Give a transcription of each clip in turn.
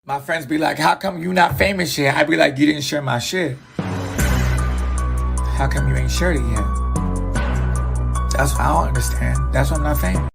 My friends be like, how come you not famous yet? I be like, you didn't share my shit. How come you ain't shared it yet? That's what I don't understand. That's why I'm not famous.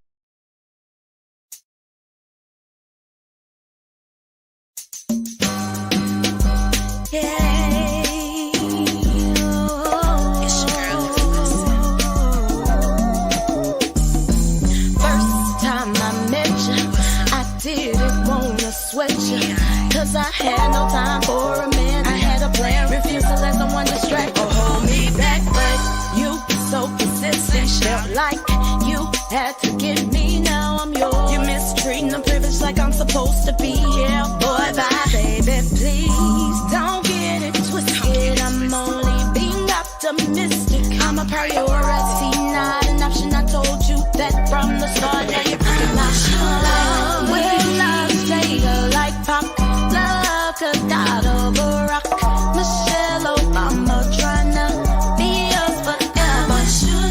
Cause I had no time for a man. I had a plan, refused to let someone distract or hold me back. But you were so persistent, felt like you had to get me. Now I'm yours. You're mistreating the privilege like I'm supposed to be. Yeah, boy, bye, baby, please don't get it twisted. I'm only being optimistic. I'm a priority, not an option. I told you that from the start. Now you're picking my shine. Will love stay like pop? Love could out of a rock. Michelle Obama tryna be us forever.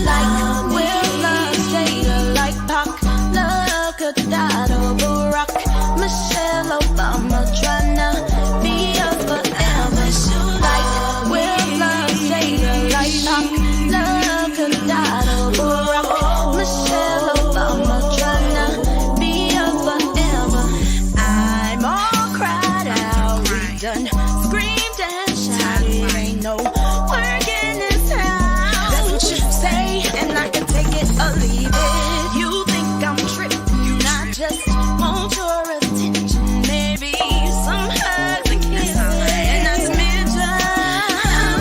Like will love stay like pop? Love could out of a rock. Michelle Obama tryna be us forever. Like will love stay like pop? Love could out of a rock. Michelle Obama tryna be us forever. I'm all cried out, redone, screamed and shouted. Ain't no work in this house. That's what you say, and I can take it or leave it. You think I'm tripping, I just want your attention. Maybe some hugs and kisses, and a smidgen.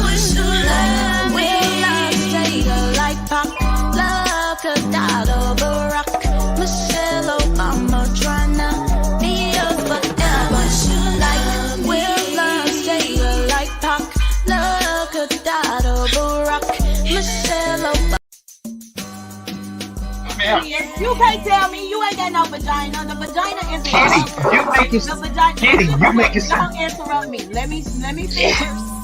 Wish you love will love stay like pop? Love could out of a rock. Michelle Obama tryna be us forever. Like will love stay like pop? Love could out of a rock. Michelle Obama. You can't tell me you ain't got no vagina. The vagina is a Kiddy, you make it. the vagina. Kiddy, you make it Don't sound. interrupt me. Let me finish.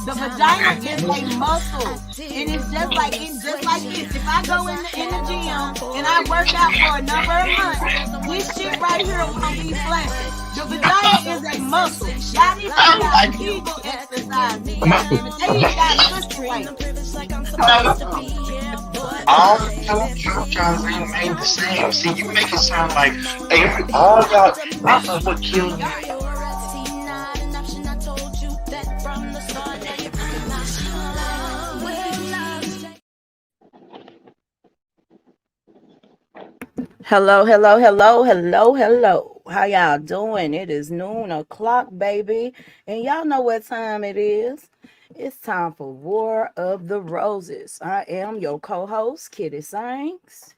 The vagina is a muscle, and it's just like this. If I go in the gym and I work out for a number of months, this shit right here will be flaccid. The vagina is a muscle. Y'all need to start Kegel exercise. They ain't got good weight. All the jobs ain't made the same. See, you make it sound like all y'all. That's what killed me. Hello. How y'all doing? It is noon o'clock, baby. And y'all know what time it is. It's time for War of the Roses. I am your co-host, Kiddy Sings.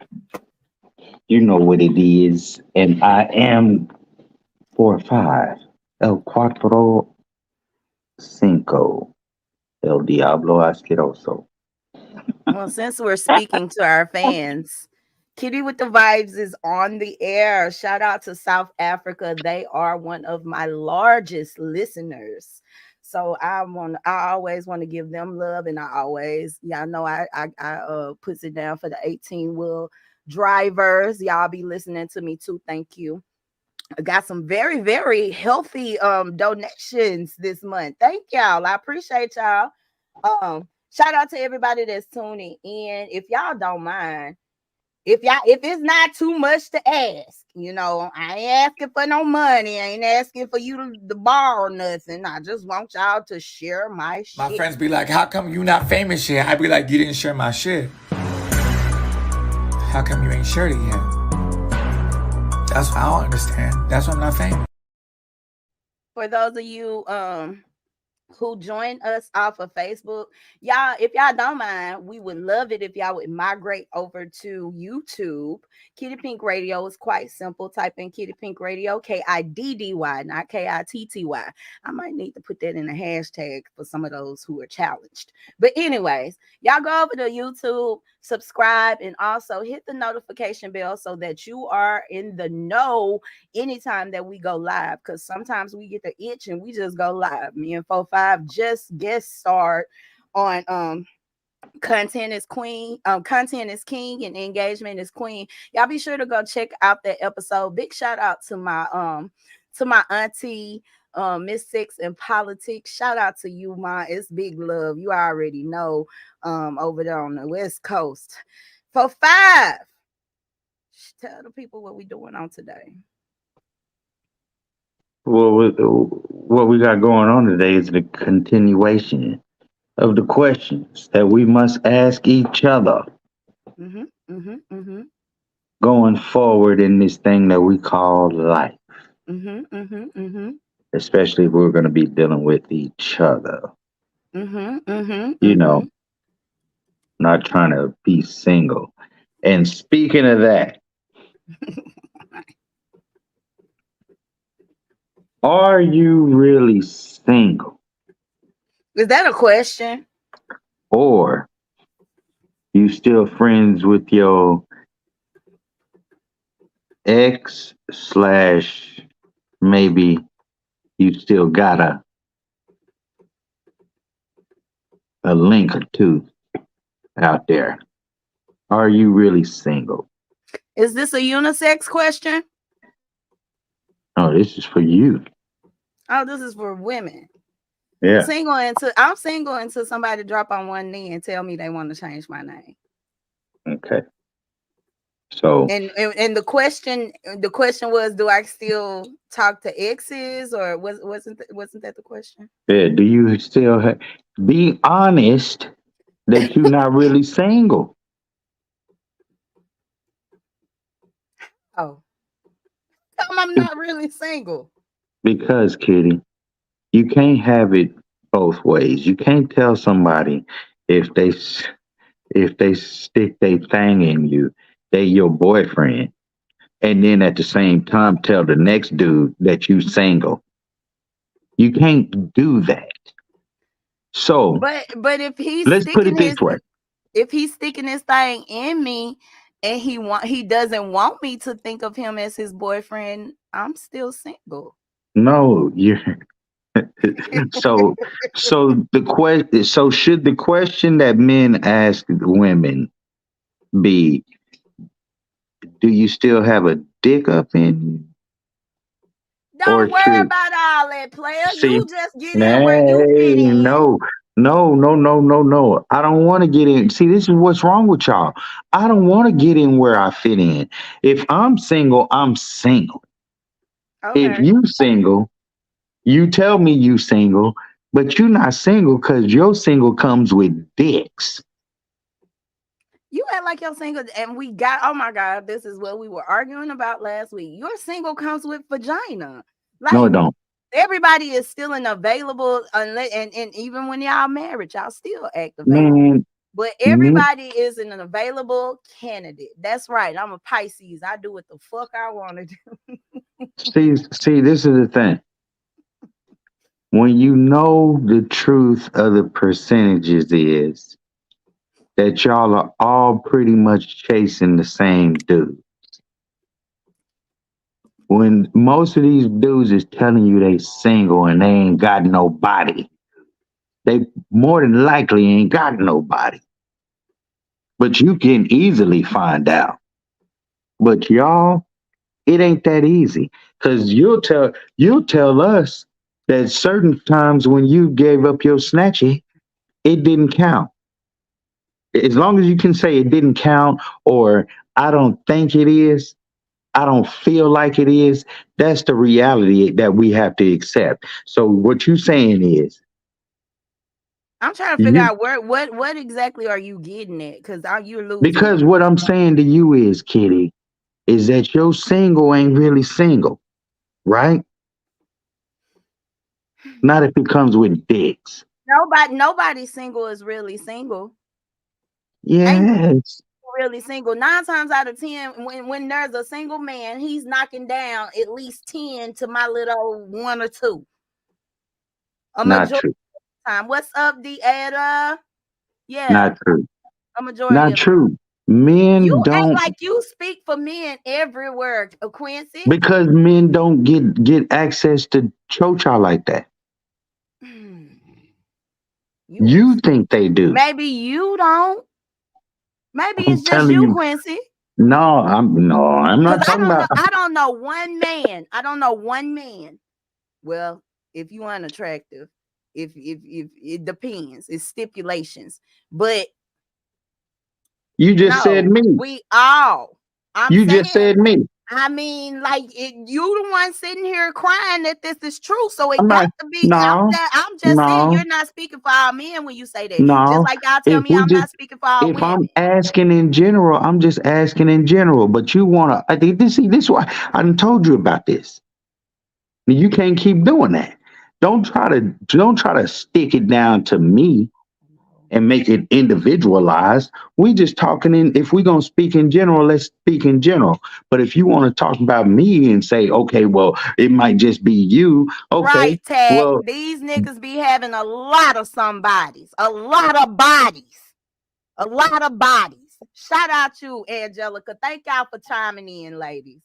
You know what it is, and I am 4-5. El cuatro cinco. El diablo asqueroso. Well, since we're speaking to our fans, Kiddy with the Vibes is on the air. Shout out to South Africa. They are one of my largest listeners. So I always want to give them love, and y'all know I puts it down for the 18-wheel drivers. Y'all be listening to me too. Thank you. I got some very, very healthy donations this month. Thank y'all. I appreciate y'all. Shout out to everybody that's tuning in. If y'all don't mind, if it's not too much to ask, I ain't asking for no money. I ain't asking for you to borrow nothing. I just want y'all to share my shit. My friends be like, how come you not famous yet? I be like, you didn't share my shit. How come you ain't shared it yet? That's what I don't understand. That's why I'm not famous. For those of you who join us off of Facebook, y'all, if y'all don't mind, we would love it if y'all would migrate over to YouTube. Kiddy Pink Radio is quite simple. Type in Kiddy Pink Radio, Kiddy, not Kitty. I might need to put that in a hashtag for some of those who are challenged. But anyways, y'all go over to YouTube, subscribe, and also hit the notification bell so that you are in the know anytime that we go live, because sometimes we get the itch and we just go live. Me and 4-5 just guest starred on Content is Queen, Content is King, and Engagement is Queen. Y'all be sure to go check out that episode. Big shout out to to my auntie, Miss Six in politics. Shout out to you, ma. It's big love. You already know. Over there on the West Coast. For five, tell the people what we doing on today. Well, what we got going on today is the continuation of the questions that we must ask each other Mm-hmm. Mm-hmm. Mm-hmm. going forward in this thing that we call life, Mm-hmm. Mm-hmm. Mm-hmm. especially if we're going to be dealing with each other. Mm-hmm. Mm-hmm. You Mm-hmm. know, not trying to be single. And speaking of that, are you really single? Is that a question? Or you still friends with your ex slash maybe you still got a link or two out there? Are you really single? Is this a unisex question? Oh, this is for you. Oh, this is for women. Yeah. I'm single until somebody drop on one knee and tell me they want to change my name. Okay. So, And the question was, do I still talk to exes, or wasn't that the question? yeah, do you still be honest that you're not really single? Oh, I'm not really single. Because, Kitty, you can't have it both ways. You can't tell somebody if they stick their thing in you, they your boyfriend, and then at the same time tell the next dude that you single. You can't do that. So But let's put it this way. if he's sticking his thing in me, and he doesn't want me to think of him as his boyfriend, I'm still single. No, you so the question so should the question that men ask women be, do you still have a dick up in you? Or Don't worry should about all that, player. see You just get in where you nay, fit in. no, no, no, no, no, no. I don't want to get in. See, this is what's wrong with y'all. I don't want to get in where I fit in. If I'm single, I'm single. If Okay. you single, you tell me you single, but you not single because your single comes with dicks. You act like you're single, and we got. Oh my God, this is what we were arguing about last week. Your single comes with vagina. No, it Like, don't. everybody is still available, unless, and even when y'all married, y'all still act available. Man, But me, everybody is an available candidate. That's right. I'm a Pisces. I do what the fuck I want to do. see, this is the thing. When you know the truth of the percentages is that y'all are all pretty much chasing the same dude. When most of these dudes is telling you they single and they ain't got nobody, they more than likely ain't got nobody. But you can easily find out. But y'all, it ain't that easy. Cause you'll tell us that certain times when you gave up your snatchy, it didn't count. As long as you can say it didn't count, or I don't think it is, I don't feel like it is, that's the reality that we have to accept. So what you saying is I'm trying to figure you, out what exactly are you getting at? Because you're losing because me. what I'm saying to you is, Kitty, is that your single ain't really single, right? Not if it comes with dicks. Nobody single is really single. Ain't Yes, really single. 9 times out of 10, when there's a single man, he's knocking down at least 10 to my little one or two. A not majority true. of the time. What's up, the Ada? Yeah, Not true. a majority Not of the true. you Men act don't like you speak for men everywhere, Quincy. because men don't get access to chocha like that. You You think they do. maybe you don't. Maybe I'm it's just telling you, you, Quincy. I'm Cause not talking about. I don't know one man. I don't know one man. Well, if you unattractive, if it depends, it's stipulations. But You just said no, me. we all. I'm You just saying, said me. I mean, like you the one sitting here crying that this is true. So it I'm got not. to be. No, I'm just saying no, you're not speaking for all men when you say that. Just no. like y'all tell If me we I'm just, not speaking for all if women. I'm asking in general, I'm just asking in general. But you wanna, I think this. See, this is why I done told you about this. You can't keep doing that. Don't try to stick it down to me and make it individualized. We just talking in, if we gonna speak in general, let's speak in general. But if you want to talk about me and say, okay, well, it might just be you, okay, Right, Tag. well, These niggas be having a lot of somebodies, a lot of bodies, a lot of bodies. Shout out you, Angelica. Thank y'all for chiming in, ladies.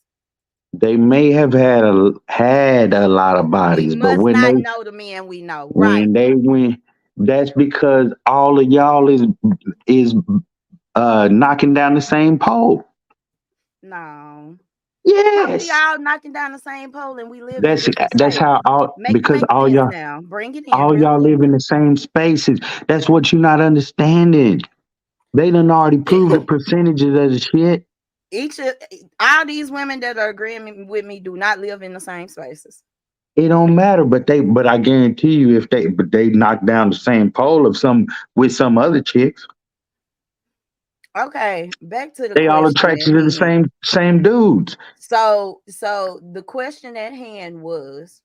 they may have had a lot of We bodies, but must when not they know the men we know. when Right. they went, that's because all of y'all is knocking down the same pole. No. How we Yes. all knocking down the same pole and we live in That's different that's how spaces? all Make it because make sense now. Bring it in all real y'all live in the same spaces. That's what you're not understanding. They done already proved the quick. percentages of the shit. Each of all these women that are agreeing with me do not live in the same spaces. It don't matter, but I guarantee you, if they knock down the same pole of some with some other chicks, Okay, back to the they all question at attracted to the hand. same dudes. So the question at hand was,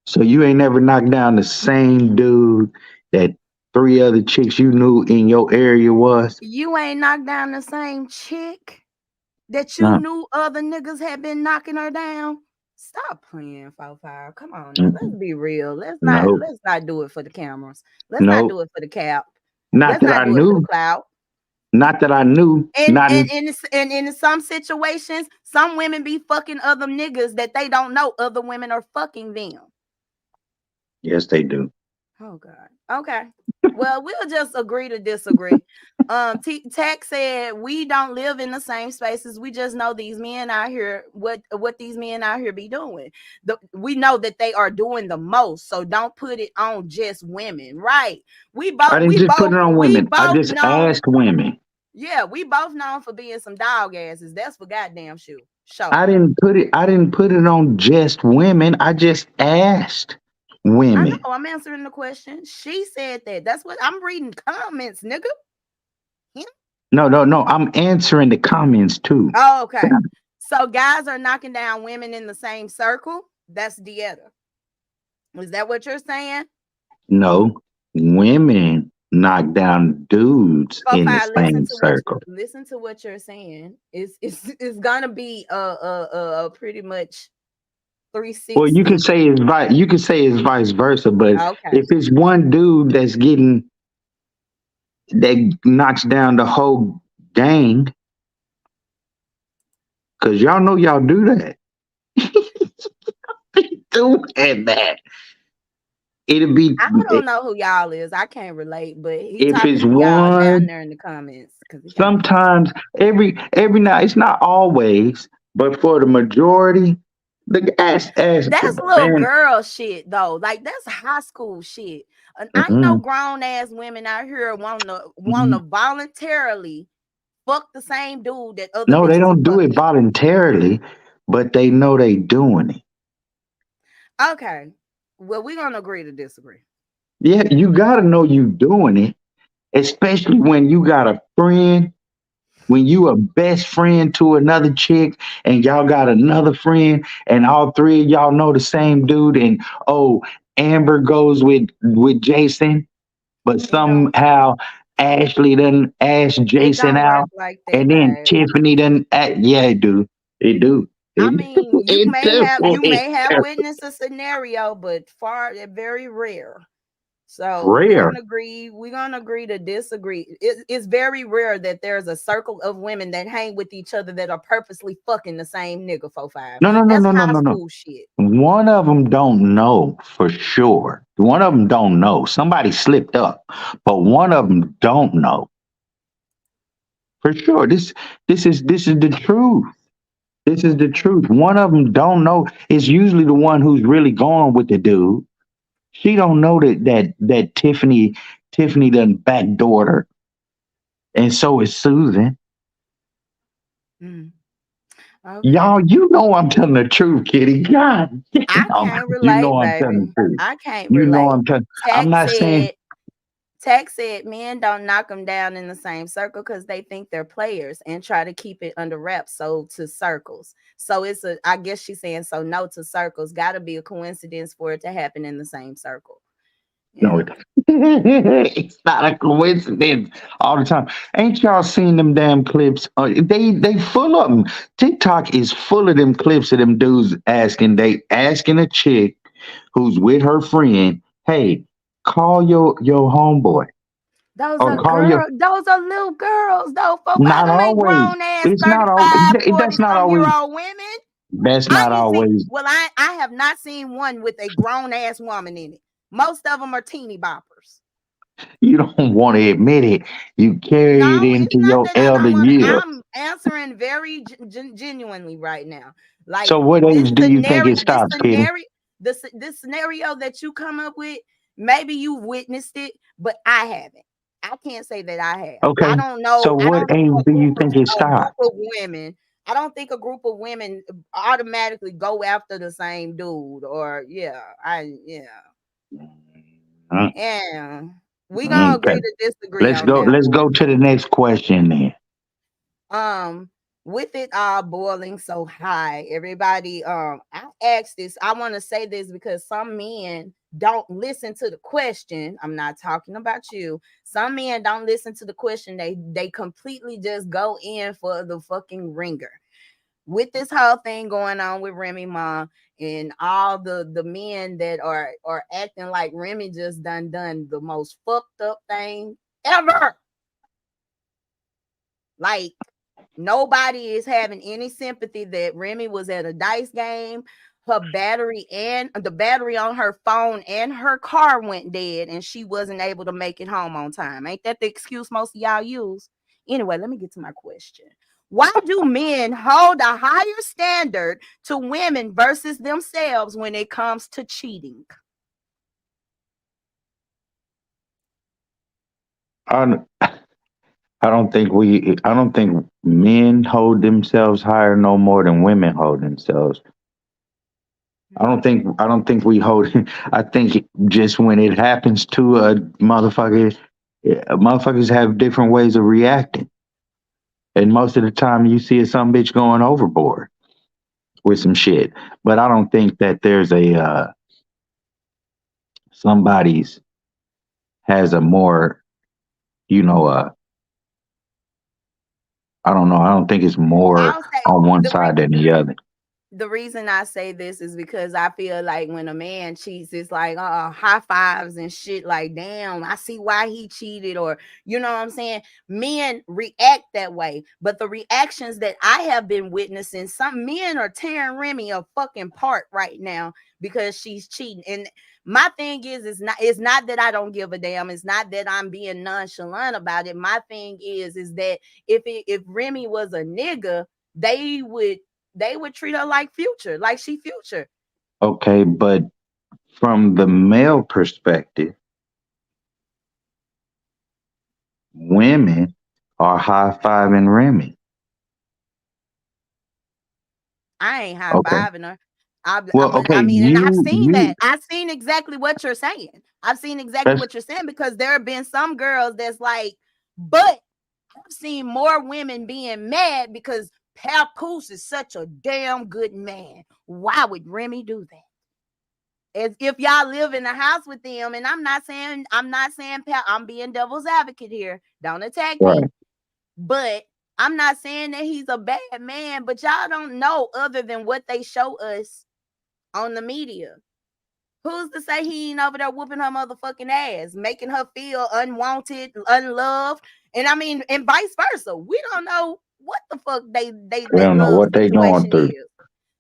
So you ain't never knocked down the same dude that three other chicks you knew in your area was. you ain't knocked down the same chick that you No, knew other niggas had been knocking her down. Stop playing, 4-5. Come on now, let's mm-mm. be real. Let's not No, let's not do it for the cameras. Let's not no, do it for the cap. not Let's that not I do it for the knew. clout. Not that I knew. And Not in some situations, some women be fucking other niggas that they don't know other women are fucking them. yes, they do. Oh God. Okay. Well, we'll just agree to disagree. Tech said we don't live in the same spaces. We just know these men out here, what these men out here be doing. We know that they are doing the most. So don't put it on just women, right? We I both, didn't we just put both, it on we women. I both just known. asked women. Yeah, we both known for being some dog asses. That's for goddamn sure. Sure. I didn't put it on just women. I just asked I women. know I'm answering the question. She said that. That's what I'm reading comments, nigga. Him? No, no, no. I'm answering the comments too. Oh, okay. So guys are knocking down women in the same circle. That's dieta. Is that what you're saying? No, women knock down dudes So if in the I same circle. listen to what you're saying, it's gonna be pretty much Well, you can 360. say it's vice versa, but Okay. if it's one dude that knocks down the whole gang, because y'all know y'all do that. Doing that. It'll be I don't know who y'all is. I can't relate, but he if talking it's to y'all down one. there in the comments because he can't relate. Sometimes every night, it's not always, but for the majority, the ass That's little man. girl shit though. Like that's high school shit. And I know Mm-mm, grown ass women out here want to mm-mm. voluntarily fuck the same dude that other No, they bitches are don't do it fucking. voluntarily, but they know they doing it. Okay. Well, we're gonna agree to disagree. Yeah, you gotta know you doing it, especially when you got a friend, when you a best friend to another chick, and y'all got another friend, and all three of y'all know the same dude, and oh, Amber goes with Jason, but It don't somehow Ashley doesn't ask it Jason don't work out, like that, and then babe. Tiffany doesn't act. Yeah, it do. It do. I It mean, it you definitely may have witnessed a scenario, but very rare. So rare. we're gonna agree to disagree. It's very rare that there's a circle of women that hang with each other that are purposely fucking the same nigga 4-5. No, no, no, That's no, no, high no, no. school shit. One of them don't know for sure. One of them don't know. Somebody slipped up, but one of them don't know For sure. This is the truth. This is the truth. One of them don't know. It's usually the one who's really going with the dude. She don't know that Tiffany done backdoored her, and so is Susan. Mm. Okay. Y'all, you know I'm telling the truth, Kitty. God I damn, can't you relate, know I'm telling baby. the truth. I can't You know relate. I'm telling. I'm Tech not saying said, Tech said men don't knock them down in the same circle because they think they're players and try to keep it under wraps. So to circles. So it's a, I guess she's saying, so no to circles. Got to be a coincidence for it to happen in the same circle. no, Yeah. it's not a coincidence all the time. Ain't y'all seen them damn clips? They full of them. TikTok is full of them clips of them dudes asking a chick who's with her friend, hey, call your homeboy Those or are call your. girls. Those are little girls, though. For why Not them ain't always. grown ass It's not always. 35, 40 That's not some year always. old women? That's I not ain't seen, always. well, I have not seen one with a grown ass woman in it. Most of them are teeny boppers. You don't want to admit it. You carry it No, it's into not your that I elder don't want to. years. I'm answering very genuinely right now. Like So, what age do you think it stops, Kitty? this scenario that you come up with, maybe you've witnessed it, but I haven't. I can't say that I have. I Okay. don't know. So, I what don't age know do you think it a group stops? of women. I don't think a group of women automatically go after the same dude. Or Mm, yeah. We gonna Okay. agree to disagree Let's on go. that Let's one. go to the next question then. um with it all boiling so high, everybody, I asked this, I want to say this because some men don't listen to the question. I'm not talking about you. Some men don't listen to the question. They completely just go in for the fucking ringer with this whole thing going on with Remy Ma and all the men that are acting like Remy just done the most fucked up thing ever. Like, nobody is having any sympathy that Remy was at a dice game. Her battery and the battery on her phone and her car went dead, and she wasn't able to make it home on time. Ain't that the excuse most of y'all use? Anyway, let me get to my question. Why do men hold a higher standard to women versus themselves when it comes to cheating? I don't, I don't think we. I don't think men hold themselves higher no more than women hold themselves. I don't think. I don't think we hold. I think just when it happens to a motherfucker, motherfuckers have different ways of reacting, and most of the time you see some bitch going overboard with some shit. But I don't think that there's a somebody's has a more, you know, I don't know. I don't think it's more I'll say on one the side than the other. the reason I say this is because I feel like when a man cheats, it's like high fives and shit. Like, damn, I see why he cheated, or you know what I'm saying. Men react that way, but the reactions that I have been witnessing, some men are tearing Remy a fucking part right now because she's cheating. And my thing is, it's not that I don't give a damn. It's not that I'm being nonchalant about it. My thing is that if Remy was a nigga, they would treat her like Future, like she Future. Okay, but from the male perspective, women are high fiving Remy. I ain't high Okay. fiving her. Well, But okay, I mean, and I've you seen you that. I've seen exactly what you're saying. I've seen exactly that's what you're saying because there have been some girls that's like, but I've seen more women being mad because Papoose is such a damn good man. Why would Remy do that? As if y'all live in the house with them, and I'm not saying I'm being devil's advocate here. Don't attack me. right. But I'm not saying that he's a bad man, but y'all don't know other than what they show us on the media. Who's to say he ain't over there whooping her motherfucking ass, making her feel unwanted, unloved? And I mean, and vice versa. We don't know what the fuck We they don't know love what they going situation through. is.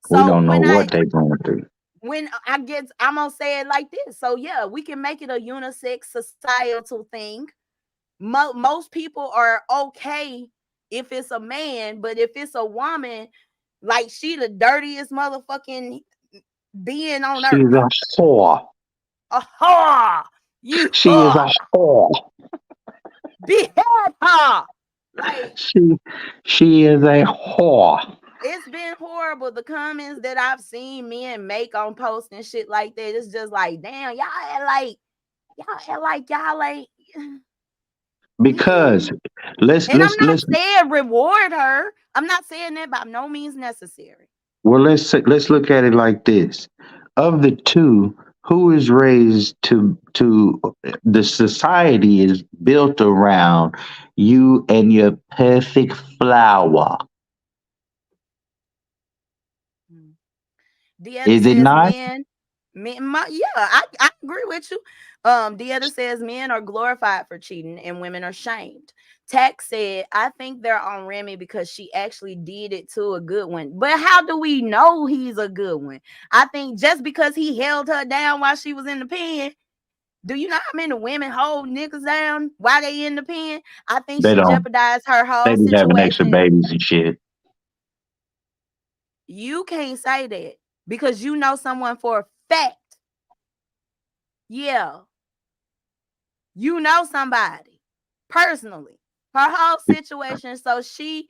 We So don't know what they going through. when I guess I'm gonna say it like this. So yeah, we can make it a unisex societal thing. Most people are okay if it's a man, but if it's a woman, like she the dirtiest motherfucking being on She earth. is a whore. Aha! You She is whore! a whore. Behead her! Like She she is a whore. it's been horrible. The comments that I've seen men make on posts and shit like that. It's just like, damn, y'all like Because and I'm not let's saying reward her. I'm not saying that by no means necessary. well let's look at it like this. Of the two, who is raised to the society is built around you and your perfect flower. Deanna Is it says not? yeah, I agree with you. Deanna says men are glorified for cheating and women are shamed. Tax said, I think they're on Remy because she actually did it to a good one. But how do we know he's a good one? I think just because he held her down while she was in the pen, do you know how many women hold niggas down while they in the pen? I think They she don't. jeopardized her They whole be having extra situation. babies and shit. You can't say that because you know someone for a fact. Yeah, you know somebody personally. Her whole situation, so she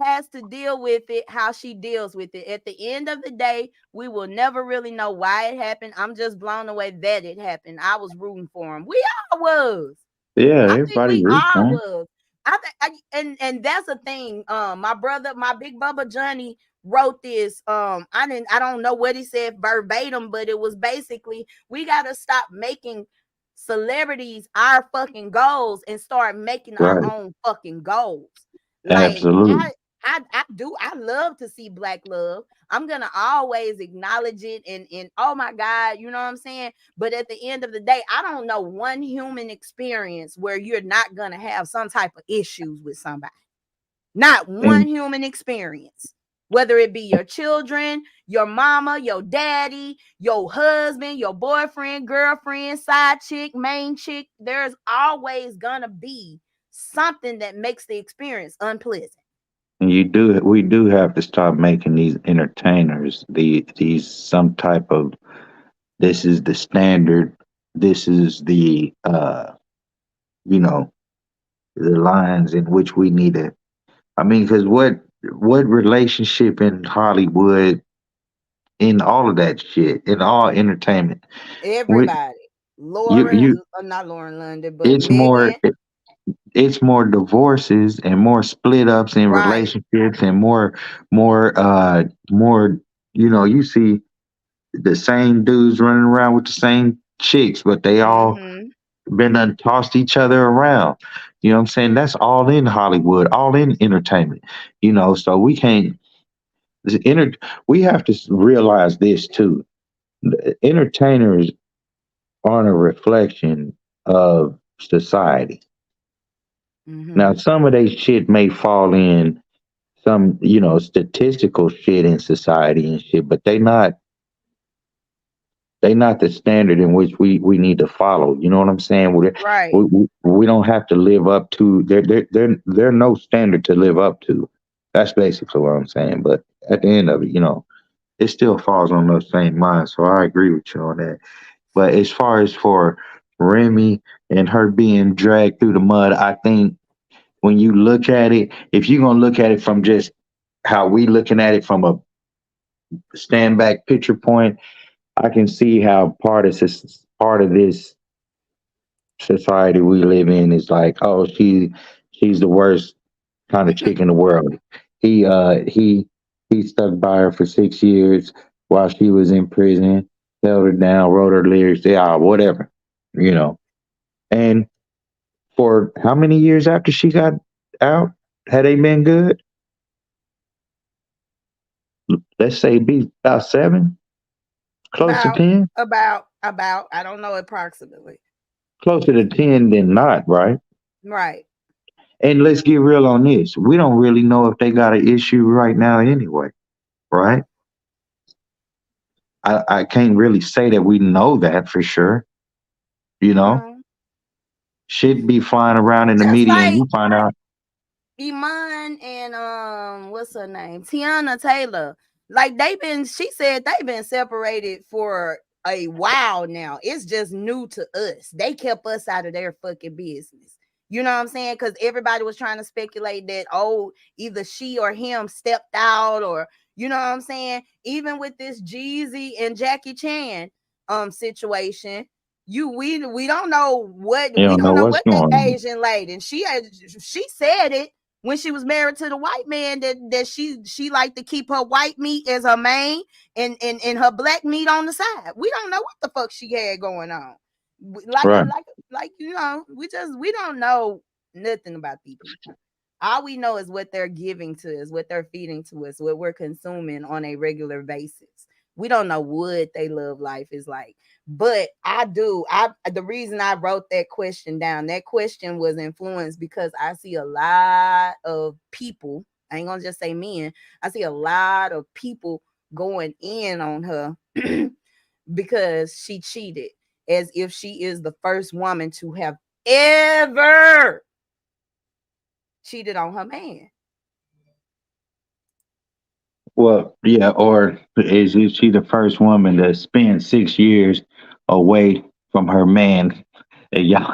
has to deal with it how she deals with it. At the end of the day, we will never really know why it happened. I'm just blown away that it happened. I was rooting for him. We all was. Yeah, I think everybody we roots all for 'em. was. And that's the thing. My brother, my big Bubba Johnny wrote this. I don't know what he said verbatim, but it was basically we gotta stop making celebrities our fucking goals and start making our Right. own fucking goals. Like Absolutely. I love to see black love. I'm gonna always acknowledge it and oh my God, you know what I'm saying? But at the end of the day, I don't know one human experience where you're not gonna have some type of issues with somebody. Not one And human experience. Whether it be your children, your mama, your daddy, your husband, your boyfriend, girlfriend, side chick, main chick, there's always gonna be something that makes the experience unpleasant. you do we do have to stop making these entertainers these some type of this is the standard, this is the you know, the lines in which we need to I mean, because what relationship in Hollywood, in all of that shit, in all entertainment, what Everybody. you Not Lauren London, but it's more Megan. it's more divorces and more split ups in Right. relationships and more you know, you see the same dudes running around with the same chicks, but they all Mm-hmm. been done tossed each other around. You know what I'm saying? That's all in Hollywood, all in entertainment. You know, so we can't the enter, we have to realize this too. The entertainers aren't a reflection of society. Now, Mm-hmm. some of they shit may fall in some, you know, statistical shit in society and shit, but they not the standard in which we need to follow. You know what I'm saying? Right. We don't have to live up to. They're no standard to live up to. That's basically what I'm saying. But at the end of it, you know, it still falls on those same lines. So I agree with you on that. But as far as for Remy and her being dragged through the mud, I think when you look at it, if you're gonna look at it from just how we looking at it from a stand back picture point, I can see how part of this society we live in is like, oh, she's the worst kind of chick in the world. He he stuck by her for 6 years while she was in prison, held her down, wrote her lyrics, yeah, whatever, you know. And for how many years after she got out, had they been good? Let's say be about seven, close to About 10, I don't know approximately. closer to 10 than not, right? Right. And let's get real on this. We don't really know if they got an issue right now anyway, right? I can't really say that we know that for sure. You know, No. shit be flying around in the Just media and like you find out. Iman and what's her name? Tiana Taylor. Like she said they've been separated for a while now. It's just new to us. They kept us out of their fucking business. You know what I'm saying? Because everybody was trying to speculate that, oh, either she or him stepped out, or you know what I'm saying? Even with this Jeezy and Jackie Chan situation, we don't know what You don't know what's that going on. Asian lady, and she said it when she was married to the white man, that she liked to keep her white meat as her main, and her black meat on the side. We don't know what the fuck she had going on. Like Right. we don't know nothing about these people. All we know is what they're giving to us, what they're feeding to us, what we're consuming on a regular basis. We don't know what they love life is like. But I do. The reason I wrote that question down, that question was influenced because I see a lot of people. I ain't gonna just say men. I see a lot of people going in on her because she cheated, as if she is the first woman to have ever cheated on her man. Well, yeah, or is she the first woman to spend 6 years away from her man? And y'all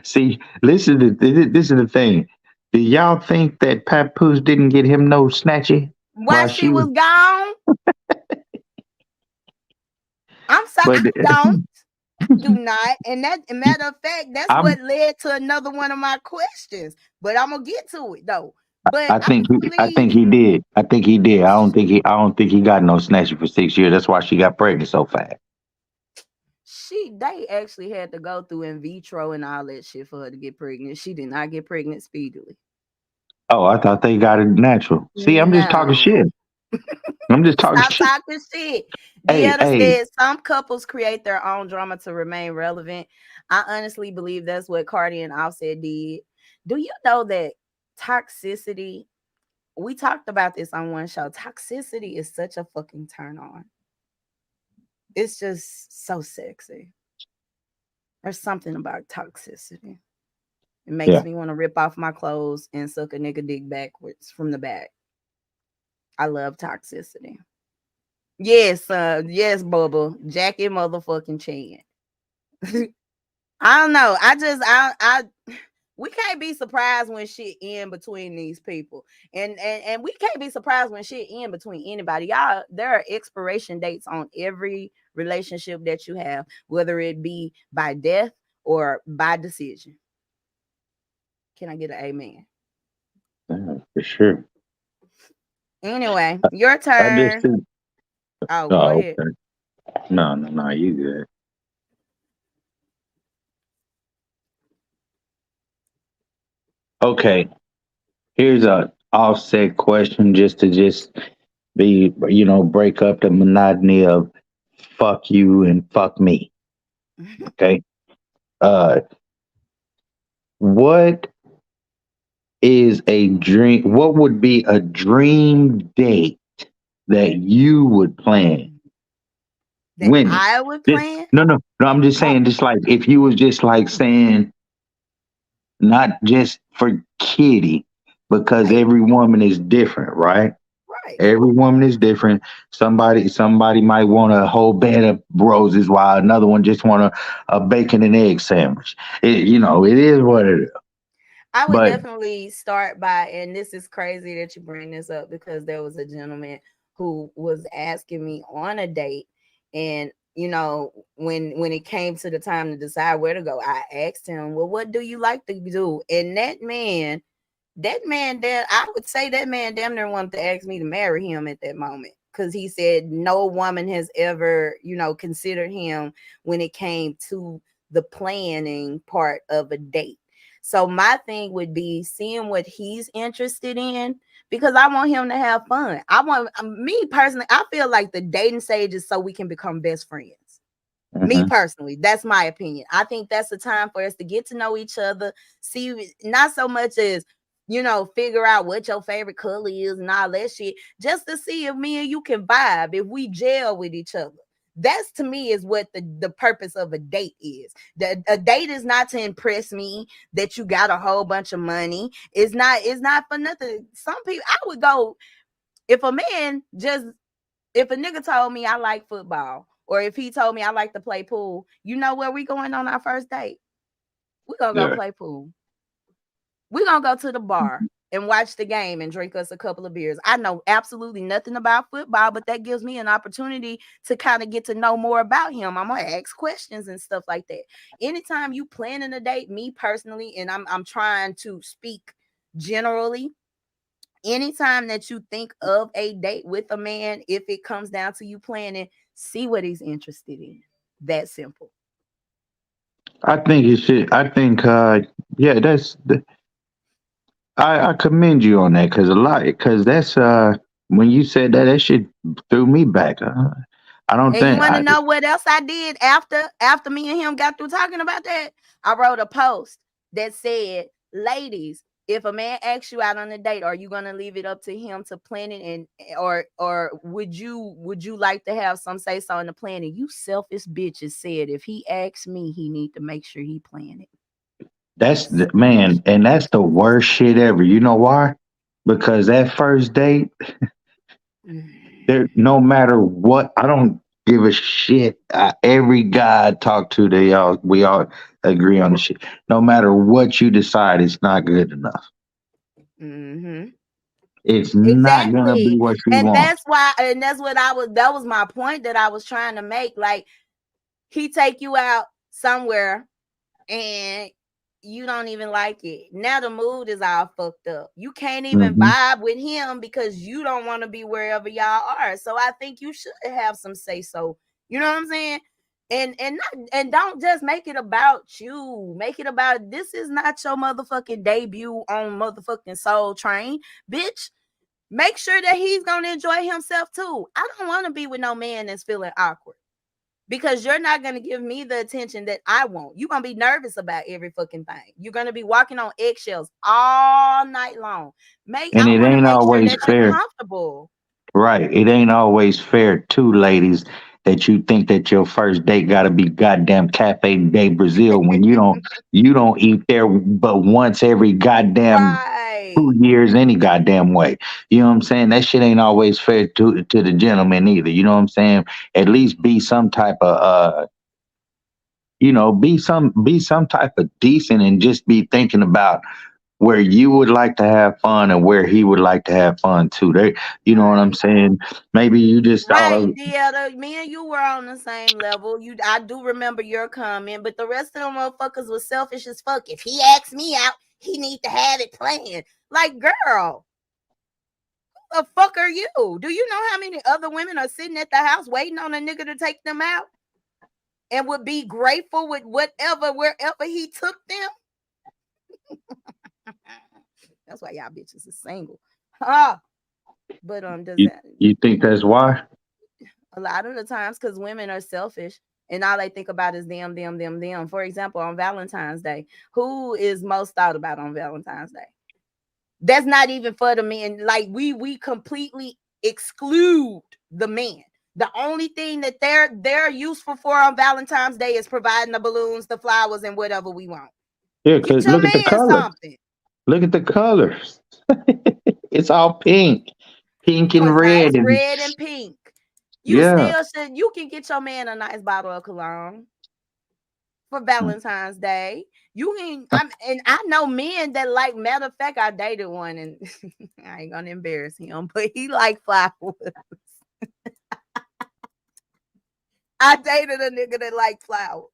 see, listen to this is the thing. Do y'all think that Papoose didn't get him no snatchy While while she she was? was gone, I'm sorry, But I don't. Do not. And that, matter of fact, that's I'm what led to another one of my questions. But I'm gonna get to it though. But I I think I believe think he did. I think he did. I don't think he got no snatchy for 6 years. That's why she got pregnant so fast. they actually had to go through in vitro and all that shit for her to get pregnant. She did not get pregnant speedily. Oh, I thought they got it natural. See, I'm just talking No. shit. I'm just talking Stop shit. talking shit. Hey, Deanna hey, said some couples create their own drama to remain relevant. I honestly believe that's what Cardi and Offset did. Do you know that toxicity? We talked about this on one show. Toxicity is such a fucking turn on. It's just so sexy. There's something about toxicity. It makes yeah. me want to rip off my clothes and suck a nigga dick backwards from the back. I love toxicity. Yes, Bubba. Jackie motherfucking Chan. I don't know. I we can't be surprised when shit in between these people. And we can't be surprised when shit in between anybody. Y'all, there are expiration dates on every relationship that you have, whether it be by death or by decision. Can I get an amen? Yeah, for sure. Anyway, your I just turn. think. Oh, go Oh, ahead. okay. No, no, no. You good? Okay. Here's a offset question, just be break up the monotony of fuck you and fuck me. Okay. Uh, what is a dream? What would be a dream date that you would plan? That Winnie. I would Just, plan. no, no, no. I'm just Oh, saying, just like if you was just like saying, not just for Kitty, because right, every woman is different, right? right. Every woman is different. Somebody might want a whole bed of roses, while another one just want a bacon and egg sandwich. It is what it is. I would But definitely start by, and this is crazy that you bring this up because there was a gentleman who was asking me on a date, and when it came to the time to decide where to go, I asked him, "Well, what do you like to do?" And that man, I would say that man damn near wanted to ask me to marry him at that moment because he said no woman has ever, considered him when it came to the planning part of a date. So my thing would be seeing what he's interested in because I want him to have fun. I want me personally, I feel like the dating stage is so we can become best friends. Me mhm. personally, that's my opinion. I think that's the time for us to get to know each other, see, not so much as figure out what your favorite color is and all that shit, just to see if me and you can vibe, if we gel with each other. That's to me is what the purpose of a date is. A date is not to impress me that you got a whole bunch of money. It's not for nothing. Some people I would go if a man just if a nigga told me I like football or if he told me I like to play pool, you know where we going on our first date? We gonna go Yeah. play pool. We gonna go to the bar and watch the game and drink us a couple of beers. I know absolutely nothing about football, but that gives me an opportunity to kind of get to know more about him. I'm gonna ask questions and stuff like that. Anytime you planning a date, me personally, and I'm trying to speak generally, anytime that you think of a date with a man, if it comes down to you planning, see what he's interested in. That simple. I think it should. I think, yeah, I commend you on that because that's when you said that, that shit threw me back. I don't And you think want to I. know what else I did after me and him got through talking about that? I wrote a post that said, "Ladies, if a man asks you out on a date, are you gonna leave it up to him to plan it, and or would you like to have some say so in the planning?" You selfish bitches said if he asks me, he need to make sure he plan it. You That's the man, selfish. and that's the worst shit ever. You know why? Because that first date, there, no matter what, I don't give a shit. Every guy I talk to, we all agree on the shit. No matter what you decide, it's not good enough. Mm-hmm. It's not gonna be Exactly. what you And want. that's why, and that's what that was my point that I was trying to make. Like, he take you out somewhere and you don't even like it. Now the mood is all fucked up. You can't even Hmm. vibe with him because you don't want to be wherever y'all are. So I think you should have some say so. You know what I'm saying? And don't just make it about you. Make it about this is not your motherfucking debut on motherfucking Soul Train, bitch. Make sure that he's gonna enjoy himself too. I don't want to be with no man that's feeling awkward because you're not going to give me the attention that I want. You're going to be nervous about every fucking thing. You're going to be walking on eggshells all night long. And I it want to ain't make sure always that you're fair. comfortable. Right. It ain't always fair to ladies that you think that your first date gotta be goddamn Cafe de Brazil when you don't eat there but once every goddamn Right. 2 years any goddamn way. You know what I'm saying? That shit ain't always fair to the gentleman either. You know what I'm saying? At least be some type of be some type of decent and just be thinking about where you would like to have fun and where he would like to have fun too. You know what I'm Right. saying? Maybe you just thought Right, of dear. Me and you were on the same level. I do remember your comment, but the rest of them motherfuckers was selfish as fuck. If he asks me out, he need to have it planned. Like, girl, the fuck are you? Do you know how many other women are sitting at the house waiting on a nigga to take them out? And would be grateful with wherever he took them. That's why y'all bitches is single. Huh? But does you. that You think that's why? a lot of the times because women are selfish and all they think about is them, them, them, them. For example, on Valentine's Day, who is most thought about on Valentine's Day? That's not even for the men. Like we completely exclude the men. The only thing that they're useful for on Valentine's Day is providing the balloons, the flowers, and whatever we want. Yeah, Get cause your look at the man colors. something. Look at the colors. It's all pink and Was nice red, and red and pink. You yeah. still should. You can get your man a nice bottle of cologne for Valentine's Day. You can. And I know men that like. Matter of fact, I dated one, and I ain't gonna embarrass him, but he like flowers. I dated a nigga that like flowers.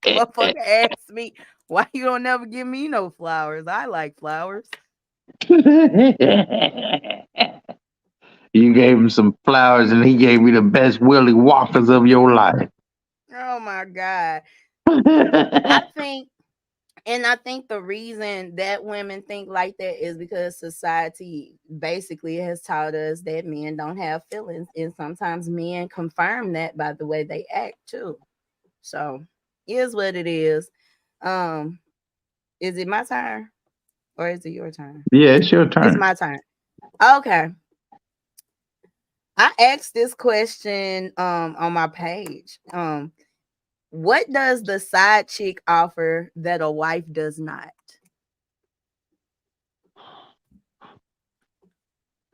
Motherfucker asked me, "Why you don't never give me no flowers? I like flowers." You gave him some flowers, and he gave you the best Willy Walkers of your life. Oh my god. I think And I think the reason that women think like that is because society basically has taught us that men don't have feelings. And sometimes men confirm that by the way they act too. So is what it is. Um, is it my turn or is it your turn? Yeah, it's your It's turn. my turn. Okay. I asked this question on my page. What does the side chick offer that a wife does not?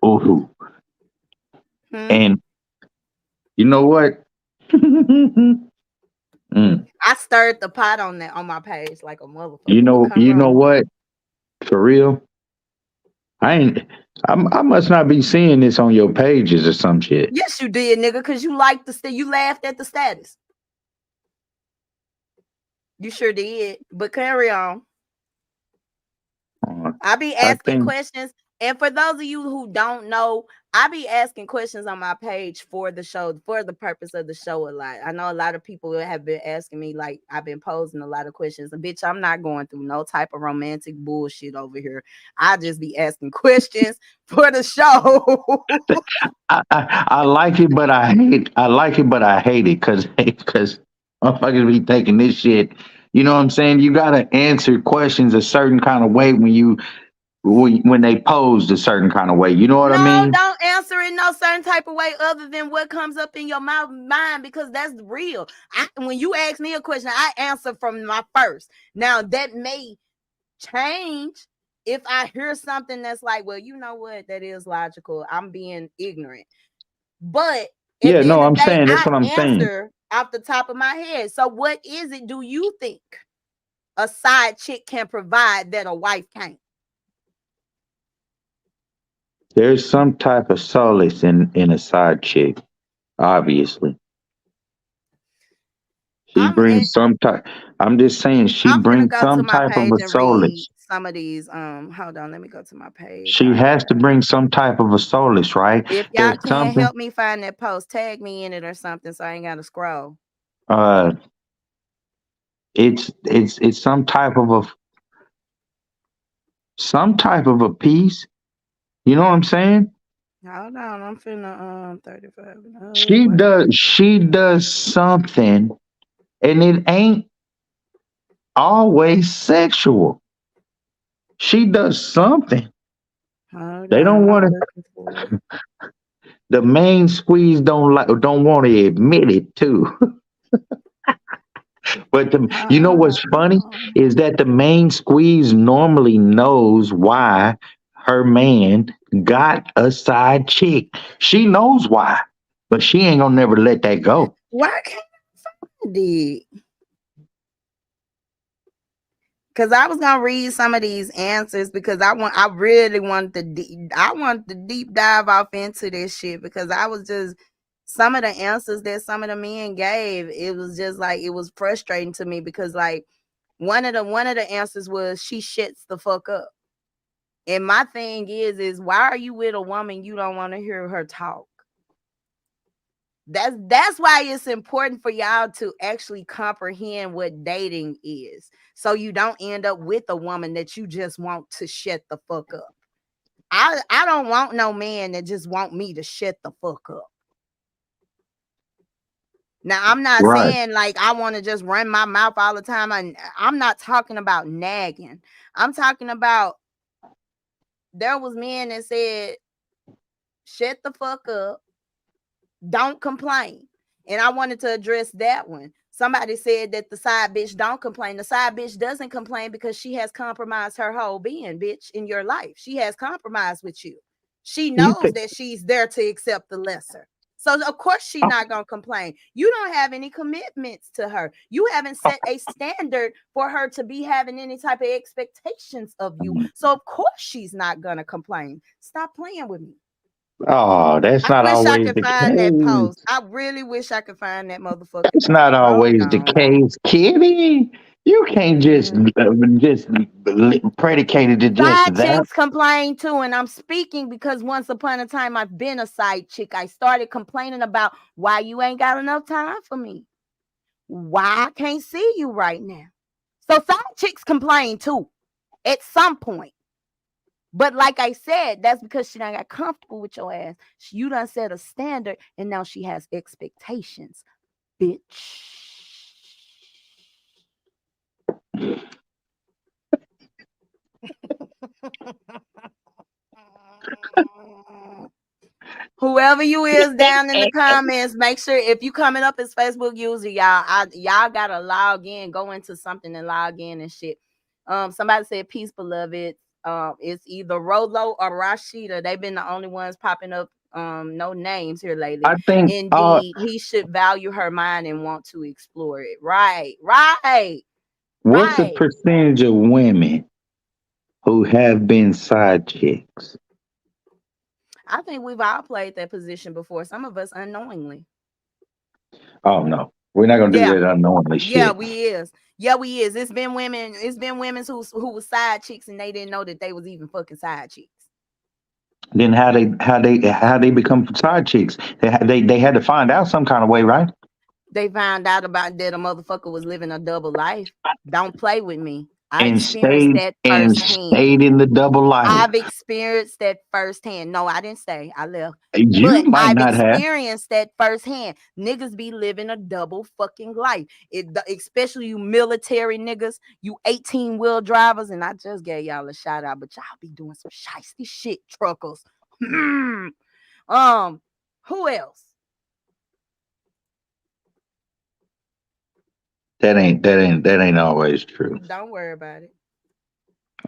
Oh, Hmm? and you know what? Mm. I stirred the pot on that on my page like a motherfucker. You But know, come you know on. what? For real, I ain't. I must not be seeing this on your pages or some shit. Yes, you did, nigga, because you liked you laughed at the status. You sure did. But carry on. I be I asking think, questions. And for those of you who don't know, I be asking questions on my page for the show, for the purpose of the show a lot. I know a lot of people have been asking me, like, I've been posing a lot of questions. And bitch, I'm not going through no type of romantic bullshit over here. I just be asking questions for the show. I like it, but I hate. I like it, but I hate it because motherfuckers be taking this shit. You know what I'm saying? You gotta answer questions a certain kind of way when they posed a certain kind of way. You know what I No, mean? don't answer in no certain type of way other than what comes up in your mind because that's real. When you ask me a question, I answer from my first. Now that may change if I hear something that's like, well, you know what, that is logical. I'm being ignorant. But at Yeah, the no, end of I'm the day, saying that's I what I'm saying. answer off the top of my head. So what is it do you think a side chick can provide that a wife can't? There's some type of solace in a side chick. Obviously, she I'm in, brings some type. I'm just saying she I'm finna brings go to some my type of page a and read solace. some of these. Hold on, let me go to my page. She All right. has to bring some type of a solace, right? If y'all There's can something. help me find that post, tag me in it or something so I ain't gotta scroll. Uh, it's some type of a piece. You know what I'm saying? Hold on, I'm finna 35. She does something, and it ain't always sexual. She does something. Hold They don't on, want I'm to. looking for it. The main squeeze don't want to admit it too. But you know Hold what's funny on. is that the main squeeze normally knows why her man got a side chick. She knows why, but she ain't gonna never let that go. Why can't I find it? Because I was gonna read some of these answers because I really wanted I want to deep dive off into this shit because I was just some of the answers that some of the men gave, it was just like it was frustrating to me because like one of the answers was she shits the fuck up. And my thing is why are you with a woman you don't want to hear her talk? That's why it's important for y'all to actually comprehend what dating is. So you don't end up with a woman that you just want to shut the fuck up. I don't want no man that just want me to shut the fuck up. Now I'm not Right. saying like I want to just run my mouth all the time. I'm not talking about nagging. I'm talking about there was men that said shut the fuck up, don't complain. And I wanted to address that one. Somebody said that the side bitch don't complain. The side bitch doesn't complain because she has compromised her whole being, bitch, in your life. She has compromised with you. She You knows think? that she's there to accept the lesser. So of course she's not gonna complain. You don't have any commitments to her. You haven't set a standard for her to be having any type of expectations of you. So of course she's not gonna complain. Stop playing with me. Oh, that's I not wish I always could the find that case. post. I really wish I could find that motherfucking That's not post. Hold always the on. case, Kitty. You can't just predicate it to just Side that. chicks complain too, and I'm speaking because once upon a time I've been a side chick. I started complaining about why you ain't got enough time for me. Why I can't see you right now. So side chicks complain too at some point. But like I said, that's because she done got comfortable with your ass. You done set a standard, and now she has expectations, bitch. Whoever whoever you is down in the comments, make sure if you coming up as Facebook user, y'all gotta log in, go into something and log in and shit. Somebody said peace, beloved. It's either Rolo or Rashida. They've been the only ones popping up. No names here lately. I think Indeed, he should value her mind and want to explore it. Right. what's the percentage of women who have been side chicks? I think we've all played that position before. Some of us unknowingly. Oh no, we're not gonna do that unknowingly Yeah, shit. we is. Yeah, we is. It's been women who was side chicks and they didn't know that they was even fucking side chicks. Then how they become side chicks? They had to find out some kind of way, right? They found out about that a motherfucker was living a double life. Don't play with me. I And experienced stayed that and firsthand. stayed in the double life. I've experienced that firsthand. No, I didn't stay. I left. You But might I've not have. experienced that firsthand. Niggas be living a double fucking life. Especially you military niggas, you 18-wheel drivers, and I just gave y'all a shout out, but y'all be doing some shiesty shit, truckers. Who else? That ain't always true. Don't worry about it.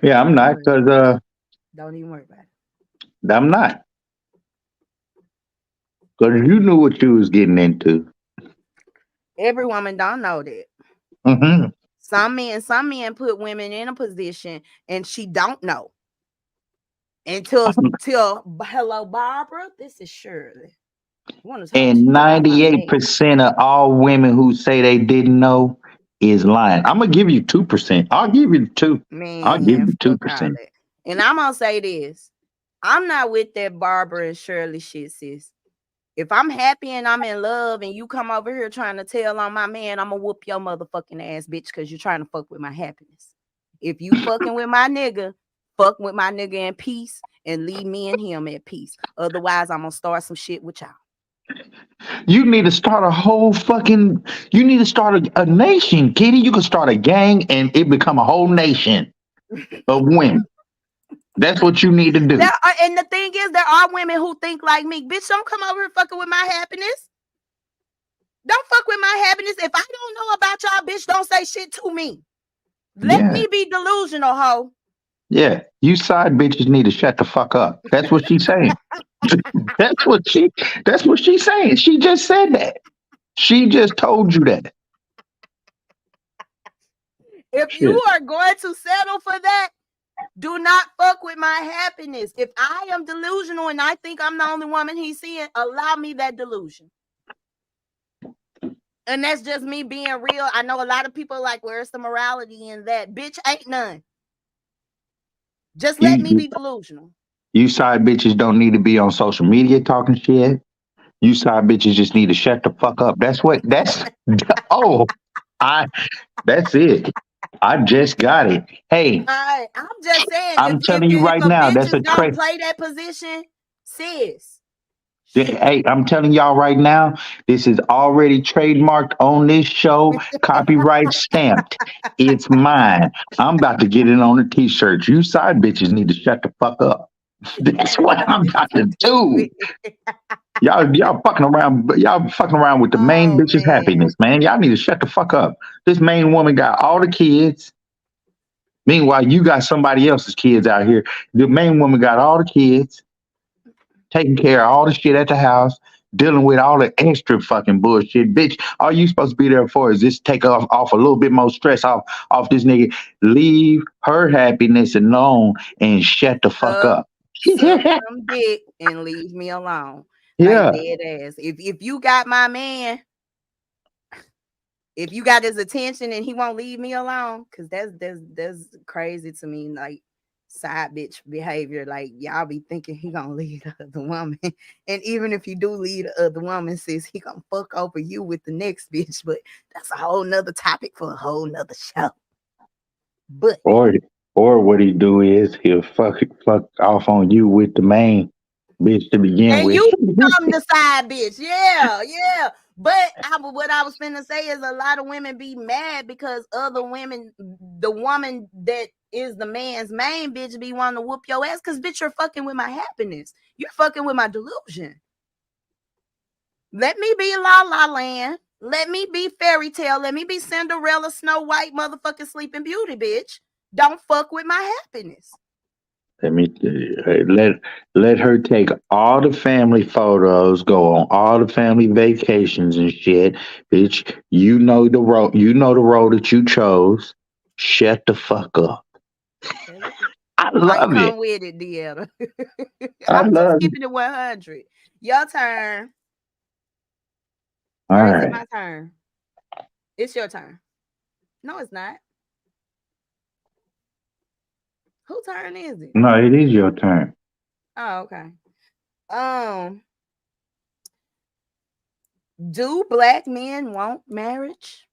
Yeah, I'm not, because Don't even worry about it. I'm not. Because you knew what you was getting into. Every woman don't know that. Mm-hmm. Some men put women in a position and she don't know. Until hello, Barbara. This is Shirley. And 98% of all women who say they didn't know is lying. I'm gonna give you 2%. I'll give you 2. I'll give you 2%. And I'm gonna say this. I'm not with that Barbara and Shirley shit, sis. If I'm happy and I'm in love and you come over here trying to tell on my man, I'm gonna whoop your motherfucking ass, bitch, because you're trying to fuck with my happiness. If you fucking with my nigga, fuck with my nigga in peace and leave me and him at peace. Otherwise, I'm gonna start some shit with y'all. You need to start you need to start a nation, Kiddy. You can start a gang and it become a whole nation of women. That's what you need to do. And the thing is, there are women who think like me. Bitch, don't come over here fucking with my happiness. Don't fuck with my happiness. If I don't know about y'all, bitch, don't say shit to me. Let me be delusional, hoe. Yeah, you side bitches need to shut the fuck up. That's what she's saying. That's what she's saying. She just said that. She just told you that. If you are going to settle for that, do not fuck with my happiness. If I am delusional and I think I'm the only woman he's seeing, allow me that delusion. And that's just me being real. I know a lot of people are like, where's the morality in that? Bitch, ain't none. Just let me be delusional. You side bitches don't need to be on social media talking shit. You side bitches just need to shut the fuck up. That's it. I just got it. Hey, I'm just saying. I'm telling you right now, that's a don't play that position, sis. Hey, I'm telling y'all right now, this is already trademarked on this show, copyright stamped. It's mine. I'm about to get it on a t-shirt. You side bitches need to shut the fuck up. That's what I'm about to do. Y'all fucking around. Y'all fucking around with the main bitch's happiness, man. Y'all need to shut the fuck up. This main woman got all the kids. Meanwhile, you got somebody else's kids out here. The main woman got all the kids, taking care of all the shit at the house, dealing with all the extra fucking bullshit. Bitch, all you supposed to be there for is just take off a little bit more stress off this nigga. Leave her happiness alone and shut the fuck up. Suck some dick and leave me alone. Yeah. Like dead ass. If you got my man, if you got his attention and he won't leave me alone, because that's crazy to me. Like side bitch behavior. Like y'all be thinking he gonna lead the other woman. And even if you do lead the other woman, sis, he gonna fuck over you with the next bitch. But that's a whole nother topic for a whole nother show. But or what he do is he'll fuck off on you with the main bitch to begin with. And you become the side bitch. Yeah. But what I was finna say is a lot of women be mad because other women, the woman that is the man's main bitch be wanting to whoop your ass because bitch, you're fucking with my happiness. You're fucking with my delusion. Let me be La La Land. Let me be Fairy Tale. Let me be Cinderella, Snow White, motherfucking Sleeping Beauty, bitch. Don't fuck with my happiness. Let me let her take all the family photos, go on all the family vacations and shit, bitch. You know the road. You know the road that you chose. Shut the fuck up. I Like, love it. come with it, Deanna. I I'm just love it. keeping it 100. Your turn. All Or is it right. my turn? It's your turn. No, it's not. Whose turn is it? No, it is your turn. Oh, okay. Um, do black men want marriage?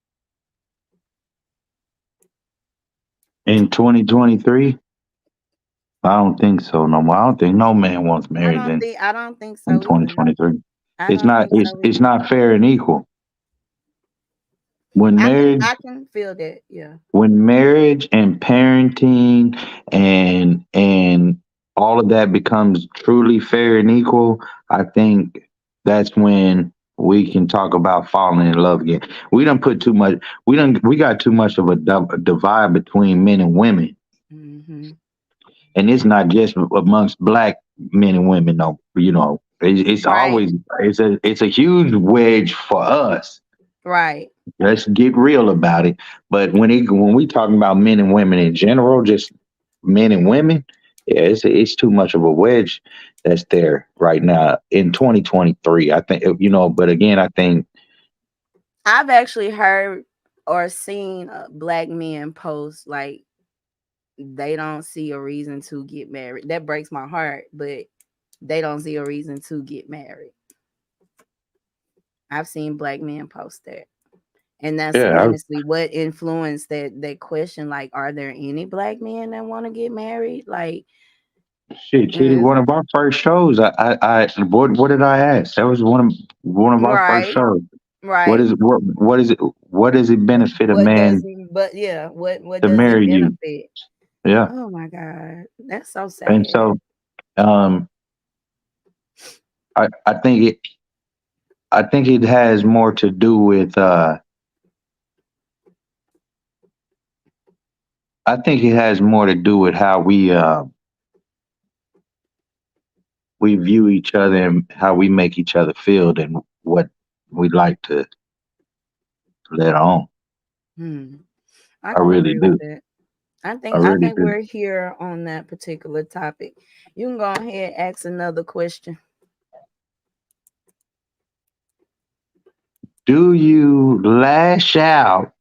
In 2023, I don't think so no more. I don't think no man wants marriage I don't think in so either. 2023. I It's don't not think it's so it's either. not fair and equal. When marriage I can feel that. Yeah. when marriage and parenting and all of that becomes truly fair and equal, I think that's when we can talk about falling in love again. We don't put too much. We got too much of a divide between men and women, Mm-hmm. and it's not just amongst black men and women. No, it's Right. always it's a huge wedge for us. Right. Let's get real about it. But when we talking about men and women in general, just men and women, yeah, it's too much of a wedge that's there right now in 2023. I think but again, I think I've actually heard or seen black men post like they don't see a reason to get married. That breaks my heart, but they don't see a reason to get married. I've seen black men post that. And that's yeah, honestly what influenced that question. Like, are there any black men that want to get married? Like, shit, Kitty. and One of our first shows, what did I ask? That was one of our first right, shows. What right. is what is it? What does it benefit a What does man but yeah, what to does it marry you? benefit? Yeah, Oh my God. That's so and sad. so um, I think it has more to do with I think it has more to do with how we view each other and how we make each other feel than what we like to let on. Hmm. I I can really agree with do. that. I I really think do. we're here on that particular topic. You can go ahead and ask another question. Do you lash out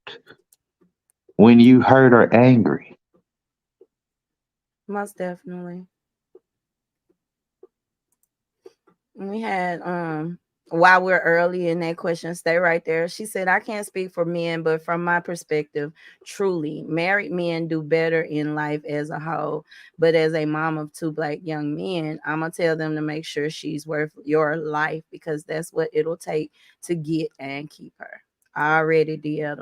when you hurt or angry? Most definitely. We had while we're early in that question, stay right there. She said, I can't speak for men, but from my perspective, truly, married men do better in life as a whole. But as a mom of two black young men, I'm gonna tell them to make sure she's worth your life because that's what it'll take to get and keep her. I already did.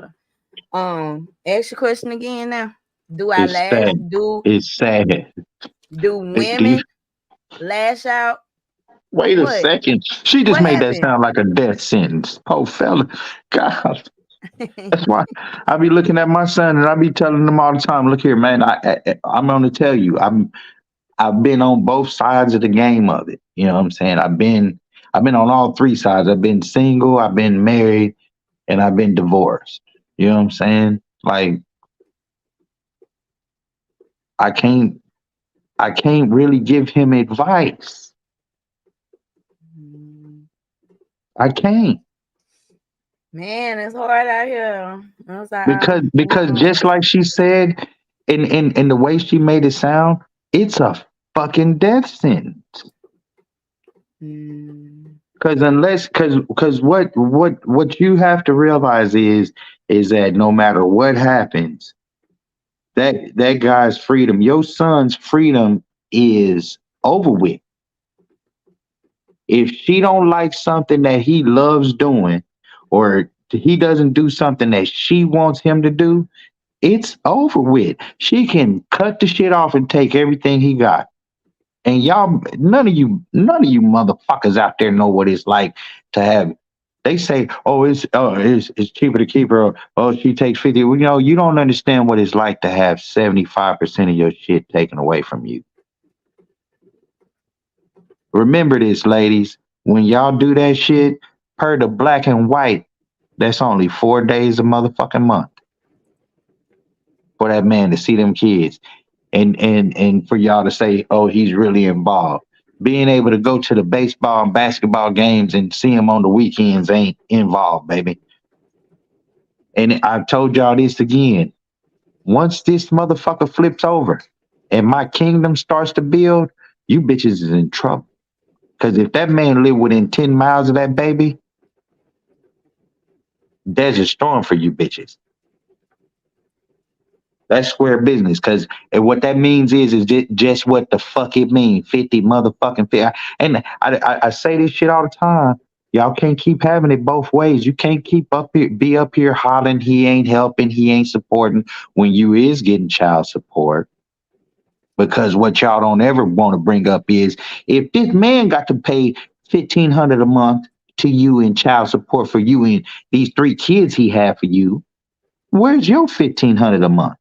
Ask your question again now. Do I It's lash sad. It's sad. do women lash out? Wait a What? second. She just What made that happened? sound like a death sentence. Oh, fella. God. That's why I be looking at my son and I be telling him all the time, look here, man, I'm going to tell you, I've been on both sides of the game of it. You know what I'm saying? I've been on all three sides. I've been single, I've been married, and I've been divorced. You know what I'm saying? Like I can't I can't really give him advice. Mm, I can't. man, it's hard out here. I was like, Because just like she said in the way she made it sound, it's a fucking death sentence. mm, Because what you have to realize is that no matter what happens, that guy's freedom, your son's freedom is over with. If she don't like something that he loves doing, or he doesn't do something that she wants him to do, it's over with. She can cut the shit off and take everything he got. And y'all, none of you motherfuckers out there know what it's like to have They say, "Oh, it's cheaper to keep her." Oh, she takes 50. Well, you don't understand what it's like to have 75% of your shit taken away from you. Remember this, ladies. When y'all do that shit, per the black and white, that's only 4 days a motherfucking month for that man to see them kids, and for y'all to say, "Oh, he's really involved." Being able to go to the baseball and basketball games and see him on the weekends ain't involved, baby. And I've told y'all this again. Once this motherfucker flips over and my kingdom starts to build, you bitches is in trouble. Because if that man lived within 10 miles of that baby, there's a storm for you bitches. That's square business. Because what that means is just what the fuck it means. 50 motherfucking 50. And I say this shit all the time. Y'all can't keep having it both ways. You can't keep be up here hollering he ain't helping, he ain't supporting when you is getting child support. Because what y'all don't ever want to bring up is if this man got to pay 1,500 a month to you in child support for you and these three kids he had for you, where's your 1,500 a month?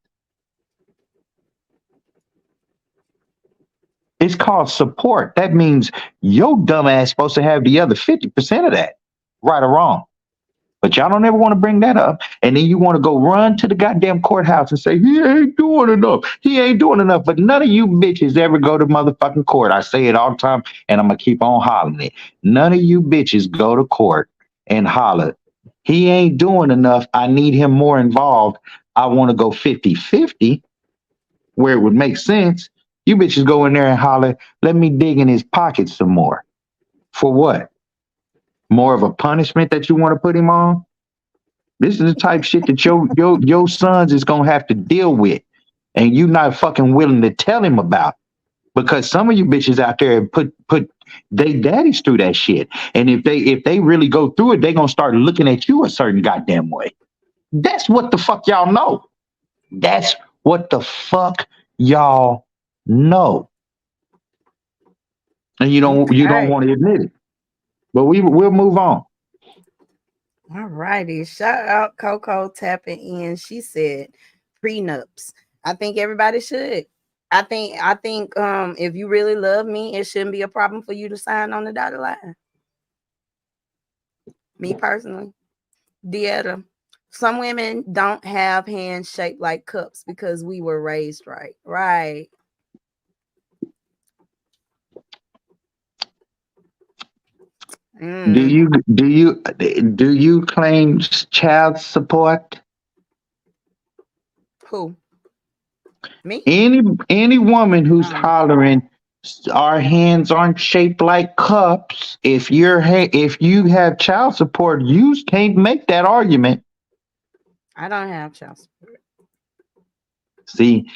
It's called support. That means your dumb ass supposed to have the other 50% of that, right or wrong. But y'all don't ever want to bring that up. And then you want to go run to the goddamn courthouse and say, he ain't doing enough. He ain't doing enough. But none of you bitches ever go to motherfucking court. I say it all the time and I'm going to keep on hollering it. None of you bitches go to court and holler. He ain't doing enough. I need him more involved. I want to go 50-50 where it would make sense. You bitches go in there and holler, let me dig in his pockets some more. For what? More of a punishment that you want to put him on? This is the type shit that your sons is gonna have to deal with, and you not fucking willing to tell him about because some of you bitches out there put they daddies through that shit, and if they really go through it, they gonna start looking at you a certain goddamn way. That's what the fuck y'all know. That's what the fuck y'all know, and you don't Okay. want to admit it. But we'll move on. All righty. Shout out Coco tapping in. She said prenups. I think everybody should. I think if you really love me, it shouldn't be a problem for you to sign on the dotted line. Me personally. Dieta. Some women don't have hands shaped like cups because we were raised right. Right. Do Mm. you do you do you claim child support? Who? Me? Any woman who's Um, hollering, our hands aren't shaped like cups. If you have child support, you can't make that argument. I don't have child support. See,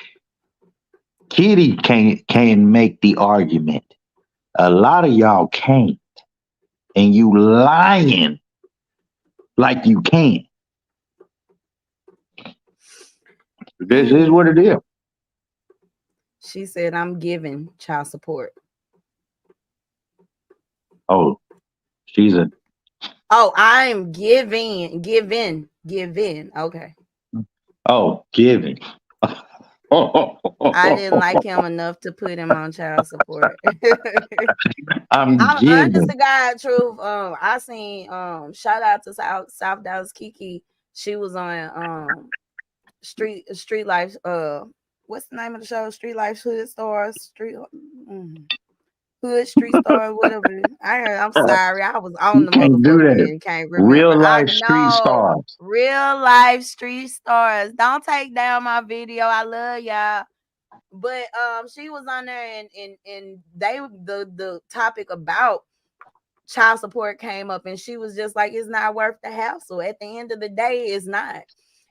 Kitty can make the argument. A lot of y'all can't, and you lying like you can. This is what it is. She said I'm giving child support. Oh, she's a Oh, I'm giving. Okay. giving. I didn't like him enough to put him on child support. I'm I'm honest giving. to God truth. I seen shout out to South Dallas Kiki. She was on Street Life. What's the name of the show? Street Life Hood Stars. Mm, Hood Street Star, whatever. I'm sorry. I was on You the can't do motherfucker that. and can't remember. Real I life street know. stars. Real life street stars. Don't take down my video. I love y'all. But she was on there and they the topic about child support came up and she was just like, it's not worth the hassle. At the end of the day, it's not.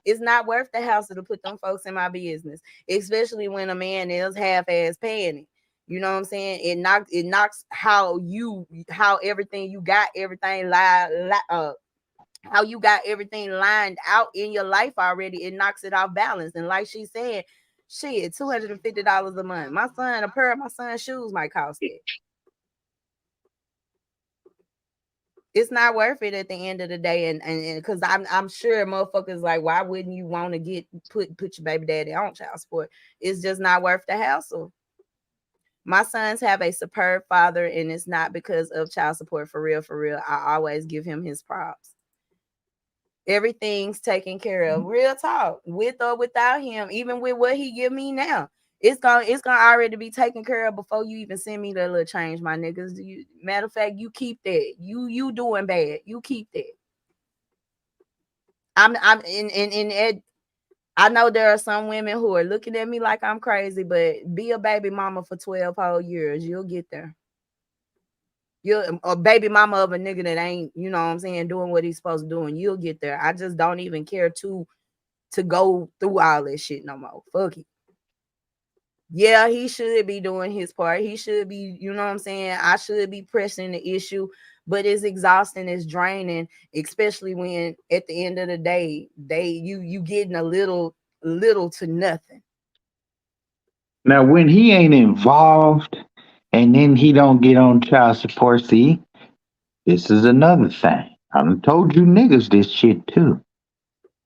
It's not worth the hassle to put them folks in my business, especially when a man is half-ass paying it. You know what I'm saying? It knocks how everything you got, everything how you got everything lined out in your life already. It knocks it off balance. And like she said, shit, $250 a month. A pair of my son's shoes might cost it. It's not worth it at the end of the day, and because I'm sure motherfuckers like, why wouldn't you want to get put your baby daddy on child support? It's just not worth the hassle. My sons have a superb father, and it's not because of child support. For real, for real. I always give him his props. Everything's taken care of. Real talk, with or without him, even with what he give me now. It's gonna already be taken care of before you even send me that little change, my niggas. Matter of fact, you keep that. You doing bad. You keep that. I'm in ed. I know there are some women who are looking at me like I'm crazy, but be a baby mama for 12 whole years. You'll get there. You're a baby mama of a nigga that ain't, you know what I'm saying, doing what he's supposed to do, and you'll get there. I just don't even care to go through all this shit no more. Fuck it. Yeah, he should be doing his part. He should be, you know what I'm saying? I should be pressing the issue, but it's exhausting, it's draining, especially when at the end of the day, you getting a little to nothing. Now, when he ain't involved and then he don't get on child support, see, this is another thing. I done told you niggas this shit too.